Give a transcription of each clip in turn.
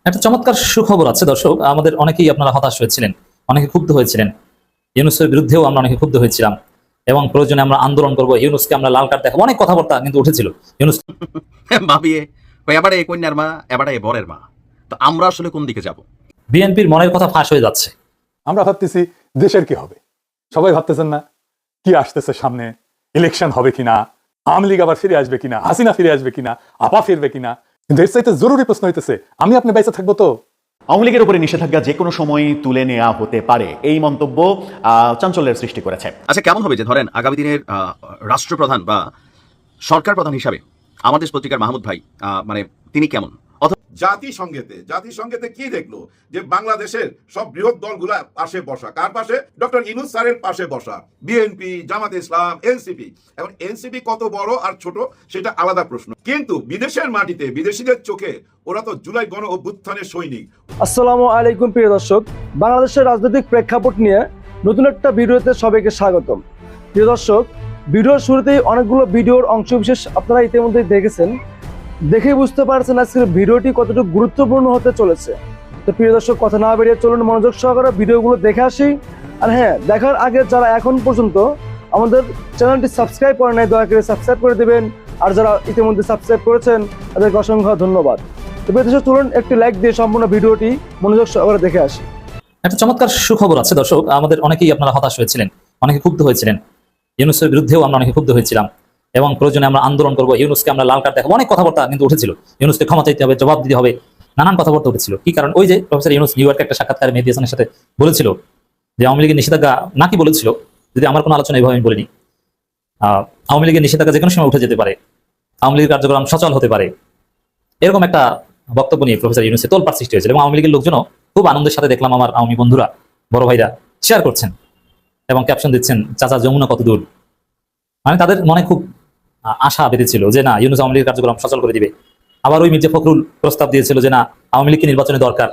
একটা চমৎকার সুখবর আছে দর্শক, আমাদের অনেকেই আপনারা হতাশ হয়েছিলেন, অনেকে ক্ষুব্ধ হয়েছিলেন। ইউনূসের বিরুদ্ধেও আমরা অনেকে ক্ষুব্ধ হয়েছিলাম এবং প্রয়োজনে আমরা আন্দোলন করবো, ইউনূসকে আমরা লাল কার্ড দেখাবো, অনেক কথাবার্তা কিন্তু উঠেছিল। ইউনূস ভাবিয়ে এবারে এই কন্যার মা, এবারে এই বরের মা, তো আমরা আসলে কোন দিকে যাব? বিএনপির মনের কথা ফাঁস হয়ে যাচ্ছে। আমরা ভাবতেছি দেশের কি হবে, সবাই ভাবতেছেন না কি আসতেছে সামনে, ইলেকশন হবে কিনা, আওয়ামী লীগ আবার ফিরে আসবে কিনা, হাসিনা ফিরে আসবে কিনা, আপা ফিরবে কিনা। কিন্তু এর চাইতে জরুরি প্রশ্ন হইতেছে, আমি আপনি বেঁচে থাকবো তো? আওয়ামী লীগের উপরে নিষেধাজ্ঞা যে কোনো সময় তুলে নেওয়া হতে পারে, এই মন্তব্য চাঞ্চল্যের সৃষ্টি করেছে। আচ্ছা, কেমন হবে যে ধরেন আগামী দিনের রাষ্ট্রপ্রধান বা সরকার প্রধান হিসাবে আমাদের পত্রিকার মাহমুদ ভাই, মানে তিনি কেমন? জাতিসংঘেতে কি দেখলো যে বাংলাদেশের সব বৃহৎ দলগুলা পাশে বসা, কার পাশে? ডক্টর ইউনূস স্যারের পাশে বসা, বিএনপি, জামাত ইসলাম, এনসিপি। এখন এনসিপি কত বড় আর ছোট সেটা আলাদা প্রশ্ন, কিন্তু বিদেশের মাটিতে বিদেশিদের চোখে ওরা তো জুলাই গণ অভ্যুত্থানের সৈনিক। আসসালামু আলাইকুম প্রিয় দর্শক, বাংলাদেশের রাজনৈতিক প্রেক্ষাপট নিয়ে নতুন একটা ভিডিওতে সবাইকে স্বাগতম। প্রিয় দর্শক, ভিডিওর শুরুতেই অনেকগুলো ভিডিওর অংশবিশেষ আপনারা ইতিমধ্যে দেখেছেন, দেখেই বুঝতে পারছেন আজকের ভিডিওটি কতটুকু গুরুত্বপূর্ণ হতে চলেছে। তো প্রিয় দর্শক, কথা না বেরিয়ে চলুন মনোযোগ সহকারে ভিডিওগুলো দেখে আসি। আর হ্যাঁ, দেখার আগে যারা এখন পর্যন্ত আমাদের চ্যানেলটি সাবস্ক্রাইব করে নাই, দয়া করে সাবস্ক্রাইব করে দেবেন। আর যারা ইতিমধ্যে সাবস্ক্রাইব করেছেন তাদেরকে অসংখ্য ধন্যবাদ। তো প্রিয় দর্শক, চলুন একটি লাইক দিয়ে সম্পূর্ণ ভিডিওটি মনোযোগ সহকারে দেখে আসি। একটা চমৎকার সুখবর আছে দর্শক, আমাদের অনেকেই আপনারা হতাশ হয়েছিলেন, অনেকে ক্ষুব্ধ হয়েছিলেন। ইউনূসের বিরুদ্ধেও আমরা অনেকে ক্ষুব্ধ হয়েছিলাম এবং প্রয়োজনে আমরা আন্দোলন করবো, ইউনূসকে আমরা লাল কার্ড দেখাবো, অনেক কথাবার্তা কিন্তু উঠেছিল। ইউনূসকে ক্ষমা চাইতে হবে, জবাব দিতে হবে, নানান কথাবার্তা উঠেছিল। কি কারণ? ওই যে প্রফেসর ইউনূস নিউ ইয়র্কে একটা সাক্ষাৎকারে মেহেদী হাসানের সাথে বলেছিল যে আওয়ামী লীগের নিষেধাজ্ঞা নাকি বলেছিল, যদি আমার কোনো আলোচনা এইভাবে আমি বলিনি, আওয়ামী লীগের নিষেধাজ্ঞা যে কোনো সময় উঠে যেতে পারে, আওয়ামী লীগের কার্যক্রম সচল হতে পারে, এরকম একটা বক্তব্য নিয়ে প্রফেসর ইউনূসের তোলপাড় সৃষ্টি হয়েছিল। এবং আওয়ামী লীগের লোকজনও খুব আনন্দের সাথে দেখলাম, আমার আওয়ামী বন্ধুরা, বড় ভাইরা শেয়ার করছেন এবং ক্যাপশন দিচ্ছেন, চাচা যমুনা কত দূর। মানে তাদের মনে খুব আশা বেঁধেছিল যে না, ইউনূস আওয়ামী লীগের কার্যক্রম সচল করে দিবে। আবার ওই মির্জা ফখরুল প্রস্তাব দিয়েছিল যে না, আওয়ামী লীগকে নির্বাচনে দরকার।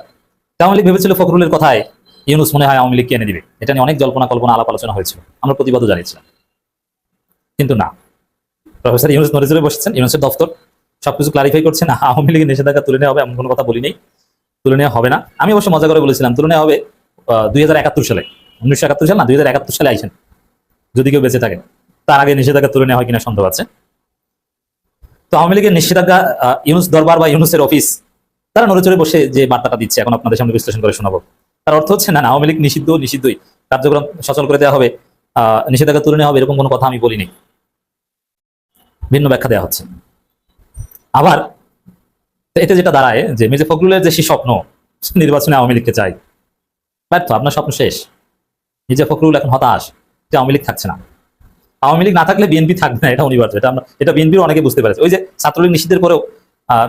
আওয়ামী লীগ ভেবেছিল ফখরুলের কথায় ইউনূস মনে হয় আওয়ামী লীগকে এনে দিবে। এটা নিয়ে অনেক জল্পনা কল্পনা আলাপ আলোচনা হয়েছিল, আমরা প্রতিবাদও জানিয়েছিলাম। কিন্তু না, প্রফেসর ইউনূস নড়ে বসেছেন, ইউনূসের দপ্তর সবকিছু ক্লারিফাই করছেন, আওয়ামী লীগের নিষেধাজ্ঞা তুলে নেওয়া হবে এমন কোনো কথা বলি নেই, তুলে নেওয়া হবে না। আমি অবশ্য মজা করে বলেছিলাম তুলে নেওয়া হবে 2071 সালে, 1971 সাল না, 2071 সালে আইছেন, যদি কেউ বেঁচে থাকে। তার আগে নিষেধাজ্ঞা তুলে নেওয়া হয় কিনা সন্দেহ আছে। তো আওয়ামী লীগের নিষেধাজ্ঞা, ইউনূস দরবার বা ইউনূসের অফিস, তারা নড়ে বসে যে বার্তাটা দিচ্ছে এখন আপনাদের সামনে বিশ্লেষণ করে শোনাবো। তার অর্থ হচ্ছে না, আওয়ামী লীগ নিষিদ্ধই, কার্যক্রম সচল করে দেওয়া হবে, নিষেধাজ্ঞা তুলে নেওয়া হবে, এরকম কোনো কথা আমি বলিনি, ভিন্ন ব্যাখ্যা দেওয়া হচ্ছে। আবার এতে যেটা দাঁড়ায় যে মির্জা ফখরুলের যে সেই স্বপ্ন, নির্বাচনে আওয়ামী লীগকে চাই, ব্যর্থ, আপনার স্বপ্ন শেষ। মির্জা ফখরুল এখন হতাশ যে আওয়ামী লীগ থাকছে না। আওয়ামী লীগ না থাকলে বিএনপি থাকবে না, এটা অনিবার্য। এটা বিএনপির অনেকে বুঝতে পেরেছে। ওই যে ছাত্রলীগ নিষিদ্ধের পরেও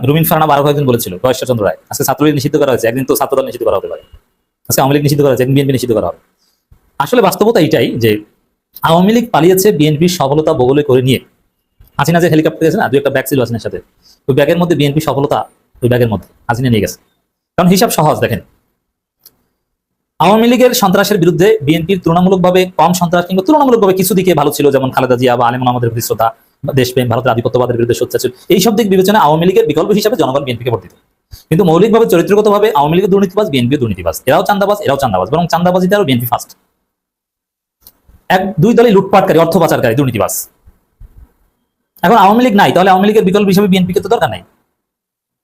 রুমিন ফারহানা বারো কয়েকজন বলেছিল, ঈশ্বরচন্দ্র রায়, আজকে ছাত্রলীগ নিষিদ্ধ করা হয়েছে, একদিন তো ছাত্রদল নিষিদ্ধ করা হতে পারে। আজকে আওয়ামী লীগ নিষিদ্ধ করা হয়েছে, একদিন বিএনপি নিষিদ্ধ করা হবে। আসলে বাস্তবতা এইটাই যে আওয়ামী লীগ পালিয়েছে বিএনপির সফলতা বগলে করে নিয়ে। হাসিনা যে হেলিকপ্টার গেছে না, দু একটা ব্যাগ ছিল হাসিনার সাথে, ওই ব্যাগের মধ্যে বিএনপি সফলতা, ওই ব্যাগের মধ্যে হাসিনা নিয়ে গেছে। কারণ হিসাব সহজ, দেখেন, আওয়ামী লীগের সন্ত্রাসের বিরুদ্ধে বিএনপির তুলনামূলকভাবে কম সন্ত্রাস কিংবা তুলনামূলকভাবে কিছু দিকে ভালো ছিল, যেমন খালেদা জিয়া বা আলেম আমাদের প্রতি শ্রদ্ধা, দেশপ্রেম, ভারতের আধিপত্যবাদের বিরুদ্ধে সোচ্চার ছিল। এইসব দিক বিবেচনায় আওয়ামী লীগের বিকল্প হিসাবে জনগণ বিএনপিকে ভোট দিত। কিন্তু মৌলিকভাবে চরিত্রগতভাবে আওয়ামী লীগের দুর্নীতিবাজ, বিএনপি দুর্নীতিবাজ, এরাও চান্দাবাজ, বরং চান্দাবাজিতে আরো বিএনপি ফার্স্ট। দুই দলই লুটপাটকারী, অর্থ পাচারকারী, দুর্নীতিবাজ। এখন আওয়ামী লীগ নাই, তাহলে আওয়ামী লীগের বিকল্প হিসেবে বিএনপিকে তো দরকার নাই।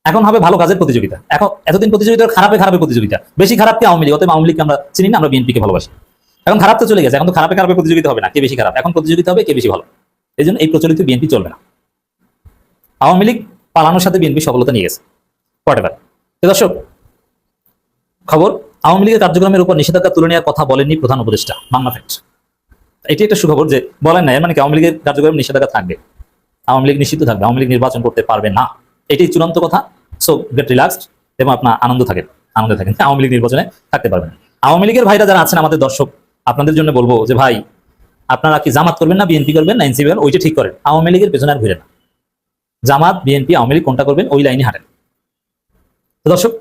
এখন হবে ভালো কাজের প্রতিযোগিতা। এখন এতদিন প্রতিযোগিতা খারাপে প্রতিযোগিতা, বেশি খারাপ কি আওয়ামী লীগ, অতএব আওয়ামী লীগকে আমরা চিনি না, আমরা বিএনপিকে ভালোবাসি। এখন খারাপ তো চলে গেছে, এখন তো খারাপে প্রতিযোগিতা হবে না কে বেশি খারাপ, এখন প্রতিযোগিতা হবে কে বেশি ভালো। এই জন্য এই প্রচলিত বিএনপি চলবে না। আওয়ামী লীগ পালানোর সাথে বিএনপি সফলতা নিয়ে গেছে, হোয়াটএভার। দর্শক, খবর, আওয়ামী লীগের কার্যক্রমের উপর নিষেধাজ্ঞা তুলে নেওয়ার কথা বলেননি প্রধান উপদেষ্টা, বাংলা ফ্যাক্ট। এটি একটা সুখবর যে বলেন না, এর মানে কি আওয়ামী লীগের কার্যক্রম নিষেধাজ্ঞা থাকবে, আওয়ামী লীগ নিষিদ্ধ থাকবে, আওয়ামী লীগ নির্বাচন করতে পারবে না, এটাই চূড়ান্ত কথা। সো গেট রিল্যাক্সড এবং আপনার আনন্দে থাকেন, আওয়ামী লীগ নির্বাচনে থাকতে পারবেন। আওয়ামী লীগের ভাইরা যারা আছেন আমাদের দর্শক, আপনাদের জন্য বলবো যে ভাই, আপনারা কি জামাত করবেন না বিএনপি করবেন না এনসিপি করবেন, ওইটা ঠিক করেন। আওয়ামী লীগের পেছনে আর ঘুরে না, জামাত, বিএনপি, আওয়ামী লীগ কোনটা করবেন ওই লাইনে হাঁটেন। তো দর্শক,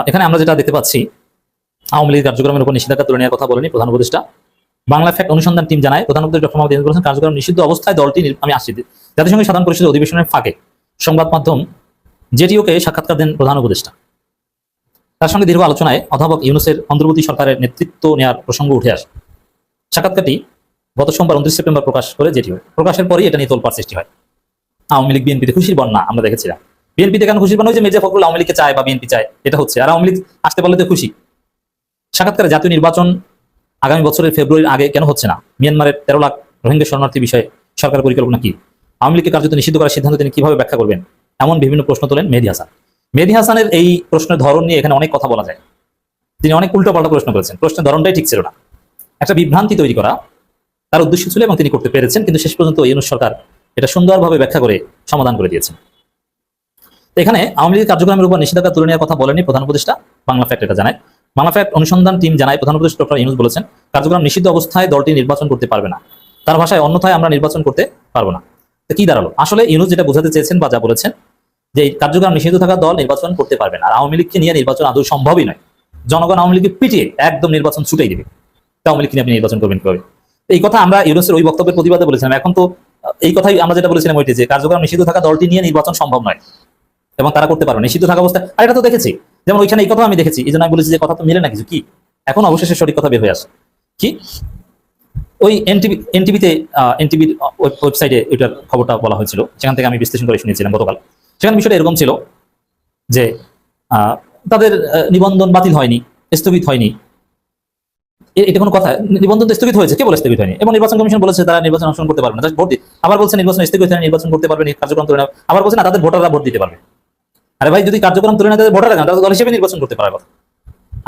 এখানে আমরা যেটা দেখতে পাচ্ছি, আওয়ামী লীগের কার্যক্রমের উপর নিষেধাজ্ঞা তুলে নেওয়ার কথা বলেনি প্রধান উপদেষ্টা। বাংলা ফ্যাক্ট অনুসন্ধান টিম জানায়, প্রধান উপদেষ্টা ডক্টর মোহাম্মদ ইউনূস বলেছেন কার্যক্রম নিষিদ্ধ অবস্থায় দলটি, আমি আসছি, জাতিসংঘের সাধারণ পরিষদের অধিবেশনের ফাঁকে সংবাদ মাধ্যম জেটিওকে সাক্ষাৎকার দেন প্রধান উপদেষ্টা। তার সঙ্গে দীর্ঘ আলোচনায় অধ্যাপক ইউনূসের অন্তর্বর্তী সরকারের নেতৃত্ব নেওয়ার প্রসঙ্গ উঠে আসে। সাক্ষাৎকারটি গত সোমবার 29 সেপ্টেম্বর প্রকাশ করে জেটিও। প্রকাশের পরই এটা নিয়ে তোলপাড় সৃষ্টি হয়। আওয়ামী লীগ বিএনপিতে খুশির বন্যা আমরা দেখেছিলাম। বিএনপিতে কেন খুশির বন্যা? ওই যে মির্জা ফখরুল আওয়ামী লীগকে চায় বা বিএনপি চায়, এটা হচ্ছে। আর আওয়ামী লীগ আসতে পারলে তো খুশি। সাক্ষাৎকারে জাতীয় নির্বাচন আগামী বছরের ফেব্রুয়ারির আগে কেন হচ্ছে না, মিয়ানমারের 13 লাখ রোহিঙ্গা শরণার্থী বিষয়ে সরকারের পরিকল্পনা কি, আওয়ামী লীগকে কার্যত নিষিদ্ধ করার সিদ্ধান্ত তিনি কিভাবে ব্যাখ্যা করবেন, এমন বিভিন্ন প্রশ্ন তোলেন মেহেদী হাসান। মেহেদী হাসানের এই প্রশ্নের ধরন নিয়ে এখানে অনেক কথা বলা যায়। তিনি অনেক উল্টোপাল্টা প্রশ্ন করেছেন, প্রশ্নের ধরনটাই ঠিক ছিল না। একটা বিভ্রান্তি তৈরি করা তার উদ্দেশ্য ছিল এবং তিনি করতে পেরেছেন, কিন্তু শেষ পর্যন্ত ইউনূস সরকার এটা সুন্দরভাবে ব্যাখ্যা করে সমাধান করে দিয়েছেন। তো এখানে আওয়ামী লীগের কার্যক্রমের উপর নিষেধাজ্ঞা তুলে নেওয়ার কথা বলেনি প্রধান উপদেষ্টা, বাংলা ফ্যাক্ট এটা জানায়। বাংলা ফ্যাক্ট অনুসন্ধান টিম জানায় প্রধান উপদেষ্টা ডক্টর ইউনূস বলেছেন কার্যক্রম নিষিদ্ধ অবস্থায় দলটি নির্বাচন করতে পারবে না। তার ভাষায় অন্যথায় আমরা নির্বাচন করতে পারবো না। তো কি দাঁড়ালো? আসলে ইউনূস যেটা বোঝাতে চেয়েছেন বা যা বলেছেন যে এই কার্যক্রম নিষিদ্ধ থাকা দল নির্বাচন করতে পারবে না, আর আওয়ামী লীগকে নিয়ে নির্বাচন আদৌ সম্ভবই নয়। জনগণ আওয়ামী লীগকে পিটিয়ে একদম নির্বাচন ছুটেই দেবে। আওয়ামী লীগকে নিয়ে আপনি নির্বাচন করবেন কিভাবে? এই কথা আমরা ইউনূসের ওই বক্তব্যের প্রতিবাদে বলেছিলাম। এখন তো এই কথাই আমরা যেটা বলেছিলাম ওইটি, যে কার্যক্রম নিষিদ্ধ থাকা দলটি নিয়ে নির্বাচন সম্ভব নয় এবং তারা করতে পারবে নিষিদ্ধ থাকা অবস্থায়। আর এটা তো দেখেছি, যেমন ওইখানে এই কথা আমি দেখেছি, এই জন্য আমি বলেছি যে কথা তো মিলে না কিছু। কি এখন অবশেষে সঠিক কথা বের হয়ে আসে কি? ওই এনটিভির ওয়েবসাইটে এটার খবরটা বলা হয়েছিল, সেখান থেকে আমি বিশ্লেষণ করে শুনিয়েছিলাম গতকাল। সেখানে বিষয়টা এরকম ছিল যে তাদের নিবন্ধন বাতিল হয়নি, স্থগিত হয়নি। এটা কোনো কথা? নিবন্ধন তো স্থগিত হয়েছে, কেবল স্থগিত হয়নি। এবং নির্বাচন কমিশন বলেছে তারা নির্বাচন অংশগ্রহণ করতে পারবে না, ভোট দিতে। আবার বলছে নির্বাচন স্থগিত হয়নি, নির্বাচন করতে পারবে, কার্যক্রম তুলে নেওয়া। আবার বলছে না, তাদের ভোটাররা ভোট দিতে পারবে। আরে ভাই, যদি কার্যক্রম তুলে নেয় তাদের ভোটাররা কেন? তাদের দল হিসেবে নির্বাচন করতে পারার কথা।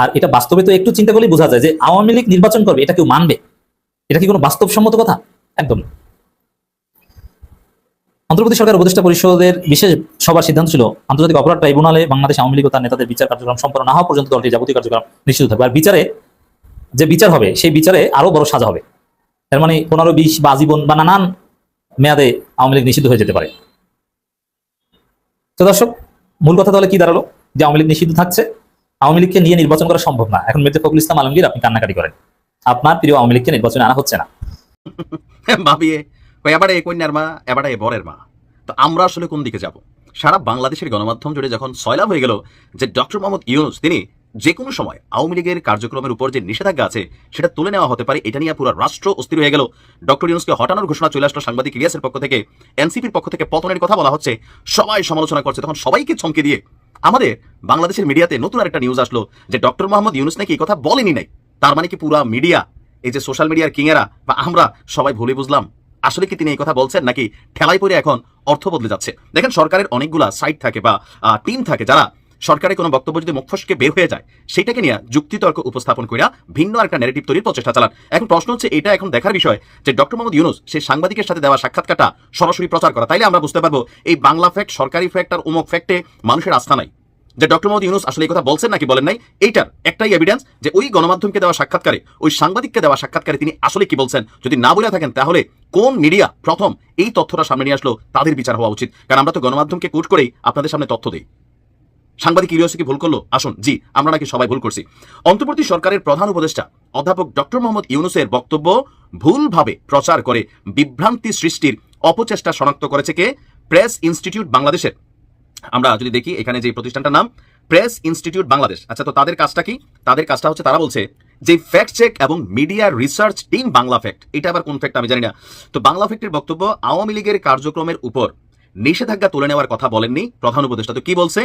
আর এটা বাস্তবে তো একটু চিন্তা করলেই বোঝা যায় যে আওয়ামী লীগ নির্বাচন করবে, এটা কেউ মানবে? এটা কি কোনো বাস্তবসম্মত কথা? একদম। অন্তর্বর্তী সরকার উপদেষ্টা পরিষদের বিশেষ সভার সিদ্ধান্ত ছিল আন্তর্জাতিক অপরাধ ট্রাইব্যুনালে বাংলাদেশ আওয়ামী লীগ ও তার নেতাদের বিচার কার্যক্রম সম্পন্ন না হওয়া পর্যন্ত দলটির যাবতীয় কার্যক্রম নিশ্চিত থাকবে। আর বিচারে যে বিচার হবে সেই বিচারে আরো বড় সাজা হবে। এর মানে 15, 20 বা আজীবন বা নানান মেয়াদে আওয়ামী লীগ নিষিদ্ধ হয়ে যেতে পারে। তো দর্শক, মূল কথা তাহলে কি দাঁড়ালো? যে আওয়ামী লীগ নিষিদ্ধ থাকছে, আওয়ামী লীগকে নিয়ে নির্বাচন করা সম্ভব না। এখন মির্জা ফখরুল ইসলাম আলমগীর আপনি কান্নাকাটি করেন, আপনার প্রিয় আওয়ামী লীগকে নির্বাচনে আনা হচ্ছে না। ভাবিয়ে এবারে কন্যার মা, এবারে বরের মা। তো আমরা আসলে কোন দিকে যাব? সারা বাংলাদেশের গণমাধ্যম জুড়ে যখন সয়লাভ হয়ে গেল যে ডক্টর মোহাম্মদ ইউনূস তিনি যে কোনো সময় আওয়ামী লীগের কার্যক্রমের উপর যে নিষেধাজ্ঞা আছে সেটা তুলে নেওয়া হতে পারে, এটা নিয়ে পুরো রাষ্ট্র অস্থির হয়ে গেল। ডক্টর ইউনূসকে হটানোর ঘোষণা চলে আসলো সাংবাদিক ইলিয়াসের পক্ষ থেকে, এনসিপির পক্ষ থেকে পতনের কথা বলা হচ্ছে, সবাই সমালোচনা করছে। তখন সবাইকে চমকে দিয়ে আমাদের বাংলাদেশের মিডিয়াতে নতুন আরেকটা নিউজ আসলো যে ডক্টর মোহাম্মদ ইউনূস নাকি এই কথা বলেনি নাই। তার মানে কি পুরা মিডিয়া, এই যে সোশ্যাল মিডিয়ার কিংয়েরা বা আমরা সবাই ভুলে বুঝলাম আসলে কি তিনি এই কথা বলছেন, নাকি ঠেলাই পড়ে এখন অর্থ বদলে যাচ্ছে? দেখেন, সরকারের অনেকগুলা সাইট থাকে বা টিম থাকে যারা সরকারের কোনো বক্তব্য যদি মুখ ফসকে বের হয়ে যায় সেটাকে নিয়ে যুক্তিতর্ক উপস্থাপন করে ভিন্ন একটা ন্যারেটিভ তৈরির প্রচেষ্টা চালান। এখন প্রশ্ন হচ্ছে, এটা এখন দেখার বিষয় যে ডক্টর মোহাম্মদ ইউনূস সেই সাংবাদিকের সাথে দেওয়া সাক্ষাৎকারটা সরাসরি প্রচার করা, তাইলে আমরা বুঝতে পারবো এই বাংলা ফ্যাক্ট, সরকারি ফ্যাক্ট আর উমক ফ্যাক্টে মানুষের আস্থা নাই। যে ডক্টর মোহাম্মদ ইউনূস আসলে এই কথা বলছেন নাকি বলেন নাই, এইটার একটাই এভিডেন্স যে ওই গণমাধ্যমকে দেওয়া সাক্ষাৎকারে, ওই সাংবাদিককে দেওয়া সাক্ষাৎকারে তিনি আসলে কি বলছেন। যদি না বলে থাকেন তাহলে কোন মিডিয়া প্রথম এই তথ্যটা সামনে নিয়ে আসলো তাদের বিচার হওয়া উচিত। কারণ আমরা তো গণমাধ্যমকে কোট করেই আপনাদের সামনে তথ্য দিই। সাংবাদিক ইলিয়াস কি ভুল করলো? আসুন, জি, আমরা নাকি সবাই ভুল করছি। অন্তর্বর্তী সরকারের প্রধান উপদেষ্টা অধ্যাপক ডক্টর মোহাম্মদ ইউনূসের বক্তব্য ভুলভাবে প্রচার করে বিভ্রান্তি সৃষ্টির অপচেষ্টা শনাক্ত করেছে কে? প্রেস ইনস্টিটিউট বাংলাদেশের। আমরা যদি দেখি এখানে যে প্রতিষ্ঠানটার নাম প্রেস ইনস্টিটিউট বাংলাদেশ। আচ্ছা, তো তাদের কাজটা কি? তাদের কাজটা হচ্ছে তারা বলছে যে ফ্যাক্ট চেক এবং media research team Bangla fact, এটা আবার কোন ফ্যাক্ট আমি জানি না। তো বাংলা ফ্যাক্টের বক্তব্য, আওয়ামী লীগের কার্যক্রমের উপর নিষেধাজ্ঞা তুলে নেওয়ার কথা বলেননি প্রধান উপদেষ্টা। তো কি বলছে?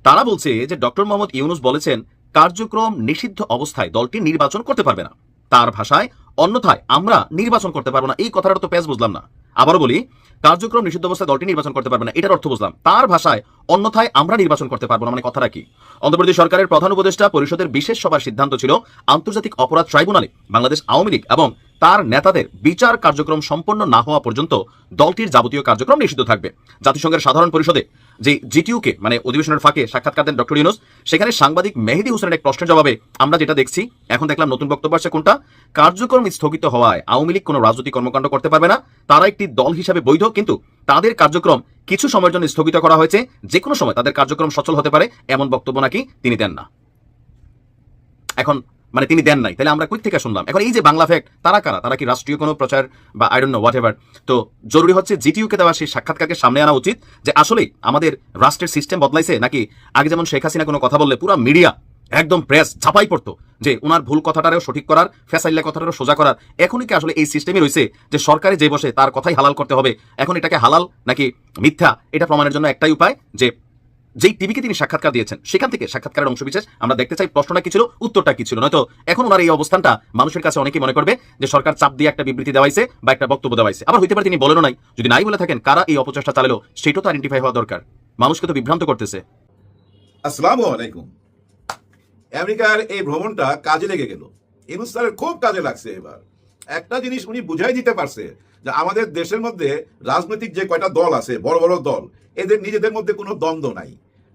তারা বলছে যে ডক্টর মোহাম্মদ ইউনূস বলেছেন কার্যক্রম নিষিদ্ধ অবস্থায় দলটি নির্বাচন করতে পারবে না। তার ভাষায় অন্যথায় আমরা নির্বাচন করতে পারবো না। এই কথাটা তো পেশ বুঝলাম না। আবারও বলি, কার্যক্রম নিষিদ্ধ অবস্থায় দলটি নির্বাচন করতে পারবে না, এটার অর্থ বুঝলাম। তার ভাষায় অন্যথায় আমরা নির্বাচন করতে পারবো না, মানে কথাটা কি? অন্তর্বর্তী সরকারের প্রধান উপদেষ্টা পরিষদের বিশেষ সভার সিদ্ধান্ত ছিল আন্তর্জাতিক অপরাধ ট্রাইব্যুনালে বাংলাদেশ আওয়ামী লীগ এবং তার নেতাদের বিচার কার্যক্রম সম্পন্ন না হওয়া পর্যন্ত দলটির যাবতীয় কার্যক্রম নিষিদ্ধ থাকবে। জাতিসংঘের সাধারণ পরিষদে যে জিটিউকে মানে অধিবেশনের ফাঁকে সাক্ষাৎকার দেন ডক্টর ইউনূস, সেখানে সাংবাদিক মেহেদী হোসেনের এক প্রশ্নের জবাবে আমরা যেটা দেখছি, এখন দেখলাম নতুন বক্তব্য আসছে কোনটা? কার্যক্রম স্থগিত হওয়ায় আওয়ামী লীগ কোনো রাজনৈতিক কর্মকাণ্ড করতে পারবে না, তারা একটি দল হিসাবে বৈধ, কিন্তু তাদের কার্যক্রম কিছু সময়ের জন্য স্থগিত করা হয়েছে, যে কোনো সময় তাদের কার্যক্রম সচল হতে পারে, এমন বক্তব্য নাকি তিনি দেন না। এখন মানে তিনি দেন নাই, তাহলে আমরা কই থেকে শুনলাম? এখন এই যে বাংলা ফ্যাক্ট, তারা কারা? তারা কি রাষ্ট্রীয় কোনো প্রচার বা I don't know what ever? তো জরুরি হচ্ছে জিটিইউকে দেওয়া সেই সাক্ষাৎকারকে সামনে আনা উচিত যে আসলেই আমাদের রাষ্ট্রের সিস্টেম বদলাইছে নাকি আগে যেমন শেখ হাসিনা কোনো কথা বললে পুরো মিডিয়া একদম প্রেস ঝাপাই পড়তো যে ওনার ভুল কথাটারও সঠিক করার, ফেসাইল্লা কথাটারও সোজা করার। এখনই কি আসলে এই সিস্টেমই রয়েছে যে সরকারে যে বসে তার কথাই হালাল করতে হবে? এখন এটাকে হালাল নাকি মিথ্যা এটা প্রমাণের জন্য একটাই উপায়, যে যেই টিভিকে তিনি সাক্ষাৎকার দিয়েছেন সেখান থেকে সাক্ষাৎকারের অংশবিশেষ আমরা দেখতে চাই, প্রশ্নটা কি ছিল, উত্তরটা কি ছিল। নয়তো এখন ওনার এই অবস্থানটা মানুষের কাছে অনেকেই মনে করবে যে সরকার চাপ দিয়ে একটা বিবৃতি দেওয়াইছে বা একটা বক্তব্য দেওয়াইছে। আবার হইতে পারে তিনি বলেনও নাই। যদি নাই বলে থাকেন, কারা এই অপচেষ্টা চালালো সেটাও তো আইডেন্টিফাই হওয়া দরকার। মানুষকে তো বিভ্রান্ত করতেছে। আসসালামু আলাইকুম। আমেরিকার এই ভ্রমণটা কাজে লেগে গেল, ইউনূস স্যারের খুব কাজে লাগছে। এবার একটা জিনিস উনি বুঝাই দিতে পারছে যে আমাদের দেশের মধ্যে রাজনৈতিক যে কয়টা দল আছে, বড় বড় দল, এদের নিজেদের মধ্যে কোনো দ্বন্দ্ব নাই।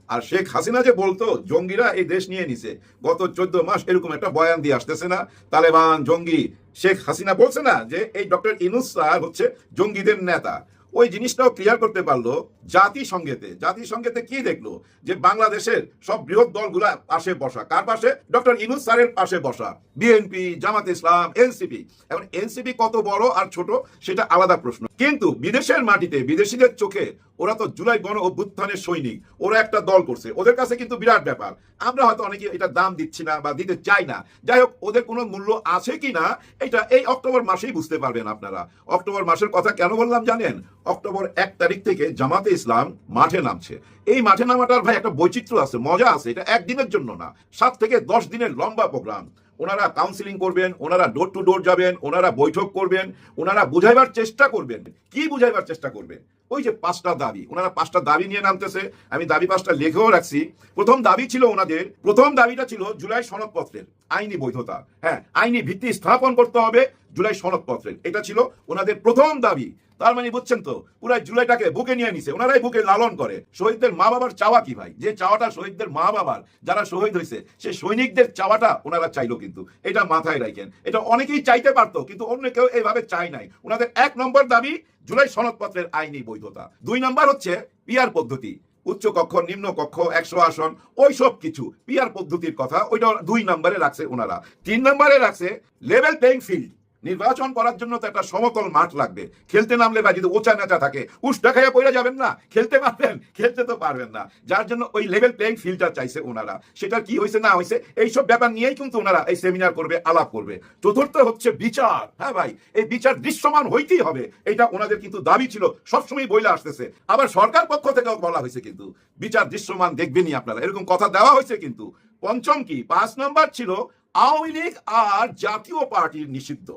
আর শেখ হাসিনা যে বলতো জঙ্গিরা এই দেশ নিয়ে নিছে, গত 14 মাস এরকম একটা বয়ান দিয়ে আসতেছে না, তালেবান জঙ্গি। শেখ হাসিনা বলছে না যে এই ডক্টর ইউনূস স্যার হচ্ছে জঙ্গিদের নেতা। ওই জিনিসটাও ক্লিয়ার করতে পারলো জাতিসংঘেতে কি দেখলো যে বাংলাদেশের সব বৃহৎ দলগুলা পাশে বসা। কার পাশে? ডক্টর ইউনূস স্যারের পাশে বসা। বিএনপি, জামাতে ইসলাম, এনসিপি। এখন এনসিপি কত বড় আর ছোট সেটা আলাদা প্রশ্ন, কিন্তু বিদেশের মাটিতে বিদেশিদের চোখে ওরা তো জুলাই গণ অভ্যুত্থানের সৈনিক, ওরা একটা দল করছে, ওদের কাছে কিন্তু বিরাট ব্যাপার। আমরা হয়তো অনেকে এটা দাম দিচ্ছি না বা দিতে চাই না, যাই হোক ওদের কোনো মূল্য আছে কি না এটা এই অক্টোবর মাসেই বুঝতে পারবেন আপনারা। অক্টোবর মাসের কথা কেন বললাম জানেন? অক্টোবর 1 তারিখ থেকে জামাতে ইসলাম মাঠে নামছে। এই মাঠে নামাটার ভাই একটা বৈচিত্র্য আছে, মজা আছে। এটা একদিনের জন্য না, 7 থেকে 10 দিনের লম্বা প্রোগ্রাম। ওনারা কাউন্সিলিং করবেন, ওনারা ডোর টু ডোর যাবেন, ওনারা বৈঠক করবেন, ওনারা বুঝাইবার চেষ্টা করবেন। কি বুঝাইবার চেষ্টা করবেন? ওই যে 5টা দাবি, ওনারা 5টা দাবি নিয়ে নামতেছে। আমি দাবি 5টা লিখেও রাখছি। প্রথম দাবি ছিল ওনাদের, প্রথম দাবিটা ছিল জুলাই সনদপত্রের আইনি বৈধতা। হ্যাঁ, আইনি ভিত্তি স্থাপন করতে হবে জুলাই সনদপত্রের, এটা ছিল ওনাদের প্রথম দাবি। তার মানে বুঝছেন তো, পুরো জুলাইটাকে বুকে নিয়ে নিছে, ওনারাই বুকে লালন করে। শহীদদের মা বাবার চাওয়া কি ভাই? যে চাওয়াটা শহীদদের মা বাবার, যারা শহীদ হয়েছে সেই সৈনিকদের চাওয়াটা ওনারা চাইলো, কিন্তু এটা মাথায় রাখেন। এটা অনেকেই চাইতে পারতো, কিন্তু অন্য কেউ এইভাবে চায় নাই। ওনাদের 1 নম্বর দাবি জুলাই সনদপত্রের আইনি বৈধতা। 2 নম্বর হচ্ছে পিআর পদ্ধতি, উচ্চ কক্ষ, নিম্ন কক্ষ, 100 আসন, ওই সব কিছু পিআর পদ্ধতির কথা, ওইটা 2 নম্বরে রাখছে ওনারা। 3 নম্বরে রাখছে লেভেল প্লেইং ফিল্ড। নির্বাচন করার জন্য তো একটা সমতল মাঠ লাগবে। খেলতে নামলে বা যদি ওচা নেচা থাকে, উষ্টা খাইয়া পড়ে যাবেন না, খেলতে পারবেন? খেলতে তো পারবেন না। যার জন্য ওই লেভেল প্লেইং ফিল্ডটা চাইছে ওনারা। সেটা কি হয়েছে না হয়েছে এইসব ব্যাপার নিয়েই কিন্তু ওনারা এই সেমিনার করবে, আলাপ করবে। চতুর্থ হচ্ছে বিচার। হ্যাঁ ভাই, এই বিচার দৃশ্যমান হইতেই হবে, এটা ওনাদের কিন্তু দাবি ছিল, সবসময় বইলা আসতেছে। আবার সরকার পক্ষ থেকেও বলা হয়েছে কিন্তু বিচার দৃশ্যমান দেখবেনই আপনারা, এরকম কথা দেওয়া হয়েছে কিন্তু। পঞ্চম কি? 5 নম্বর ছিল আওয়ামী লীগ আর জাতীয় পার্টির নিষিদ্ধ।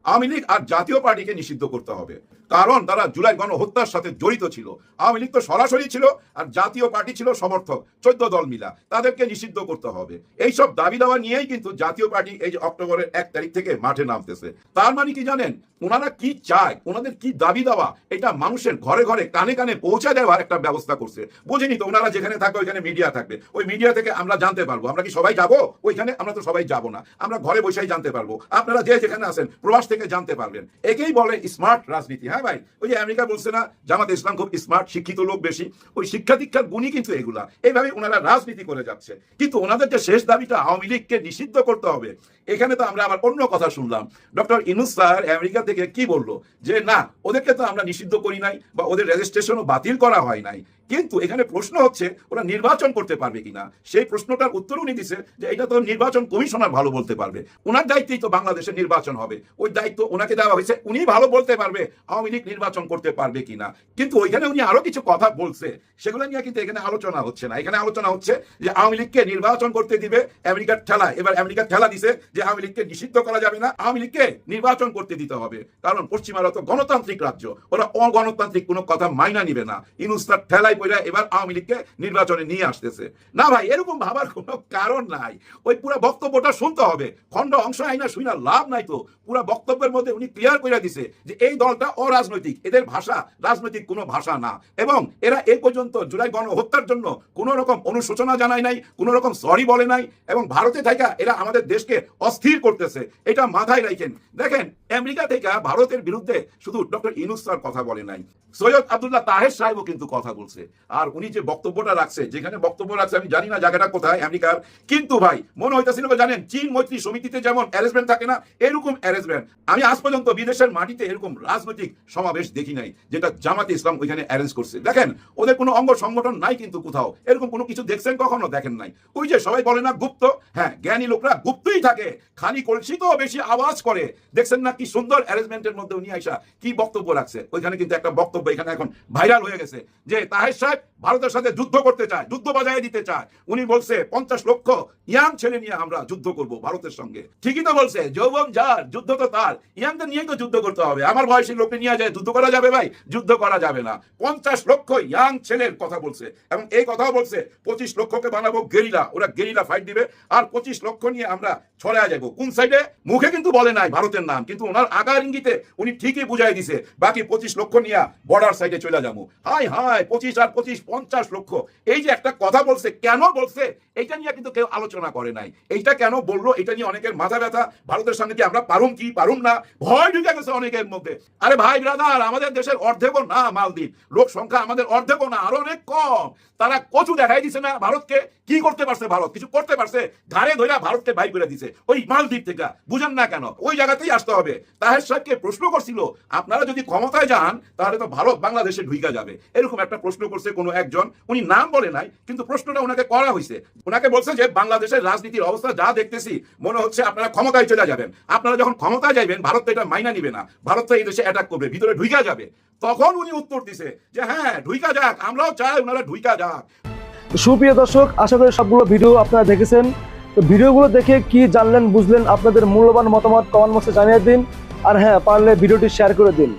আওয়ামী লীগ আর জাতীয় পার্টিকে নিষিদ্ধ করতে হবে, কারণ তারা জুলাই গণহত্যার সাথে জড়িত ছিল। আওয়ামী লীগ তো সরাসরি ছিল, আর জাতীয় পার্টি ছিল সমর্থক, 14 দল মিলা, তাদেরকে নিষিদ্ধ করতে হবে। এইসব দাবি দাওয়া নিয়েই কিন্তু জাতীয় পার্টি এই যে অক্টোবরের 1 তারিখ থেকে মাঠে নামতেছে। তার মানে কি জানেন? ওনারা কি চায়, ওনাদের কি দাবি দাওয়া, এটা মানুষের ঘরে ঘরে কানে কানে পৌঁছে দেওয়ার একটা ব্যবস্থা করছে। বুঝিনি তো, ওনারা যেখানে থাকবে ওইখানে মিডিয়া থাকবে, ওই মিডিয়া থেকে আমরা জানতে পারবো। আমরা কি সবাই যাবো ওইখানে? আমরা তো সবাই যাবো না, আমরা ঘরে বসেই জানতে পারবো। আপনারা যে যেখানে আছেন প্রবাস থেকে জানতে পারবেন। একেই বলে স্মার্ট রাজনীতি। হ্যাঁ ভাই, ওই যে আমেরিকা বলছে না জামাতে ইসলাম খুব স্মার্ট, শিক্ষিত লোক বেশি, ওই শিক্ষা দীক্ষার গুণই কিন্তু এগুলা। এইভাবে ওনারা রাজনীতি করে যাচ্ছে। কিন্তু ওনাদের যে শেষ দাবিটা আওয়ামী লীগকে নিষিদ্ধ করতে হবে, এখানে তো আমরা আবার অন্য কথা শুনলাম। ডক্টর ইউনূস স্যার আমেরিকা থেকে কি বললো যে না, ওদেরকে তো আমরা নিষিদ্ধ করি নাই বা ওদের রেজিস্ট্রেশনও বাতিল করা হয় নাই, কিন্তু এখানে প্রশ্ন হচ্ছে ওরা নির্বাচন করতে পারবে কিনা। সেই প্রশ্নটার উত্তর উনি দিছে যে এটা তো নির্বাচন কমিশনার ভালো বলতে পারবে, ওনার দায়িত্বেই তো বাংলাদেশের নির্বাচন হবে, ওই দায়িত্ব ওনাকে দেওয়া হয়েছে, উনি ভালো বলতে পারবে আওয়ামী লীগ নির্বাচন করতে পারবে কিনা। কিন্তু ওইখানে উনি আরো কিছু কথা বলছে, সেগুলো নিয়ে কিন্তু এখানে আলোচনা হচ্ছে না। এখানে আলোচনা হচ্ছে যে আওয়ামী লীগকে নির্বাচন করতে দিবে আমেরিকার ঠেলা। এবার আমেরিকার ঠেলা দিছে যে আওয়ামী লীগকে নিষিদ্ধ করা যাবে না, আওয়ামী লীগকে নির্বাচন করতে দিতে হবে, কারণ পশ্চিমারা তো গণতান্ত্রিক রাজ্য, ওরা অগণতান্ত্রিক কোনো কথা মাইনা নিবে না। ইউনূস তার ঠেলায় পড়ে এবার আওয়ামী লীগকে নির্বাচনে নিয়ে আসতেছে। না ভাই, এরকম ভাবার কোনো কারণ নাই। ওই পুরো বক্তব্যটা শুনতে হবে, খণ্ড অংশ আইনা শুনা লাভ নাই তো। পুরো বক্তব্যের মধ্যে উনি ক্লিয়ার করে দিছে যে এই দলটা অরাজনৈতিক, এদের ভাষা রাজনৈতিক কোনো ভাষা না, এবং এরা এই পর্যন্ত জুলাই গণহত্যার জন্য কোনো রকম অনুশোচনা জানায় নাই, কোনো রকম সরি বলে নাই, এবং ভারতে থাকা এরা আমাদের দেশকে অস্থির করতেছে, এটা মাথায় রাখেন। দেখেন, আমেরিকা থেকে ভারতের বিরুদ্ধে শুধু ডক্টর ইউনূস স্যার কথা বলে নাই, সৈয়দ আব্দুল্লাহ তাহের সাহেবও কিন্তু কথা বলছে। আর উনি যে বক্তব্যটা রাখছে, যেখানে বক্তব্য রাখছে আমি জানি না জায়গাটা কোথায় আমেরিকার, কিন্তু ভাই মনে হইতেছিল জানেন চীন মৈত্রী সমিতিতে যেমন অ্যারেঞ্জমেন্ট থাকে না, এরকম অ্যারেঞ্জমেন্ট আমি আজ পর্যন্ত বিদেশের মাটিতে এরকম রাজনৈতিক সমাবেশ দেখি নাই যেটা জামাতে ইসলাম ওইখানে অ্যারেঞ্জ করছে। দেখেন ওদের কোনো অঙ্গ সংগঠন নাই কিন্তু কোথাও এরকম কোনো কিছু দেখছেন কখনো? দেখেন নাই। ওই যে সবাই বলে না গুপ্ত, হ্যাঁ জ্ঞানী লোকরা গুপ্তই থাকে, খালি কলসি তো বেশি আওয়াজ করে। দেখছেন না কি সুন্দর অ্যারেঞ্জমেন্টের মধ্যে উনি আইসা কি বক্তব্য রাখছে। ওইখানে কিন্তু একটা বক্তব্য এখানে এখন ভাইরাল হয়ে গেছে যে তাহের সাহেব ভারতের সাথে যুদ্ধ করতে চায়, যুদ্ধ বাজায় দিতে চায়। উনি বলছে 50 লক্ষ ইয়াং ছেলে নিয়ে আমরা যুদ্ধ করব ভারতের সঙ্গে। ঠিকই তো বলছে, যৌবন যার যুদ্ধ তো তার, ইয়াংদের নিয়ে তো যুদ্ধ করতে হবে। আমার বয়সী লোককে নিয়ে যায় যুদ্ধ করা যাবে ভাই? যুদ্ধ করা যাবে না। 50 লক্ষ ইয়াং ছেলের কথা বলছে এবং এই কথাও বলছে 25 লক্ষকে বানাবো গেরিলা, ওরা গেরিলা ফাইট দিবে আর 25 লক্ষ নিয়ে আমরা ছড়ায় যাবো। কোন সাইডে? মুখে কিন্তু বলে নাই ভারতের নাম, কিন্তু ওনার আগার ইঙ্গিতে উনি ঠিকই বুঝাই দিছে বাকি 25 লক্ষ নিয়ে বর্ডার সাইডে চলে যাবো। হাই হাই 25 আর 25 50 লক্ষ। এই যে একটা কথা বলছে, কেন বলছে এইটা নিয়ে কিন্তু কেউ আলোচনা করে নাই। এইটা কেন বললো এটা নিয়ে অনেকের মাথা ব্যথা। ভারতের সঙ্গে কি আমরা পারুম কি পারুম না, ভয় ঢুকে গেছে অনেকের মধ্যে। আরে ভাই ব্রাদার, আমাদের দেশের অর্ধেকও না মালদ্বীপ, লোক সংখ্যা আমাদের অর্ধেকও না, আরো অনেক কম। তারা কচু দেখাই দিছে না ভারতকে। কি করতে পারছে ভারত? কিছু করতে পারছে? ঘাড়ে ধরে ভারতকে বাইর করে দিছে ওই মালদ্বীপ থেকে। বুঝেন না কেন? ওই জায়গাতেই আসতে হবে। তাহের সাহেবকে প্রশ্ন করছিল আপনারা যদি ক্ষমতায় যান তাহলে তো ভারত বাংলাদেশে ঢুইকা যাবে, এরকম একটা প্রশ্ন করছে কোনো একজন। উনি নাম বলে নাই কিন্তু প্রশ্নটা ওনাকে করা হয়েছে। ওনাকে বলছে যে বাংলাদেশের রাজনীতির অবস্থা যা দেখতেছি মনে হচ্ছে আপনারা ক্ষমতায় চলে যাবেন। আপনারা যখন ক্ষমতায় যাবেন ভারত তো এটা মাইনা নিবে না, ভারত তো এই দেশে অ্যাটাক করবে, ভিতরে ঢুইকা যাবে। তখন উনি উত্তর দিছে যে হ্যাঁ ঢুইকা যাক, আমরাও চাই ওনারা ঢুইকা যাক। সুপ্রিয় দর্শক, আশা করি সবগুলো ভিডিও আপনারা দেখেছেন। তো ভিডিওগুলো দেখে কি জানলেন বুঝলেন আপনাদের মূল্যবান মতামত কমেন্ট বক্সে জানিয়ে দিন। আর হ্যাঁ পারলে ভিডিওটি শেয়ার করে দিন।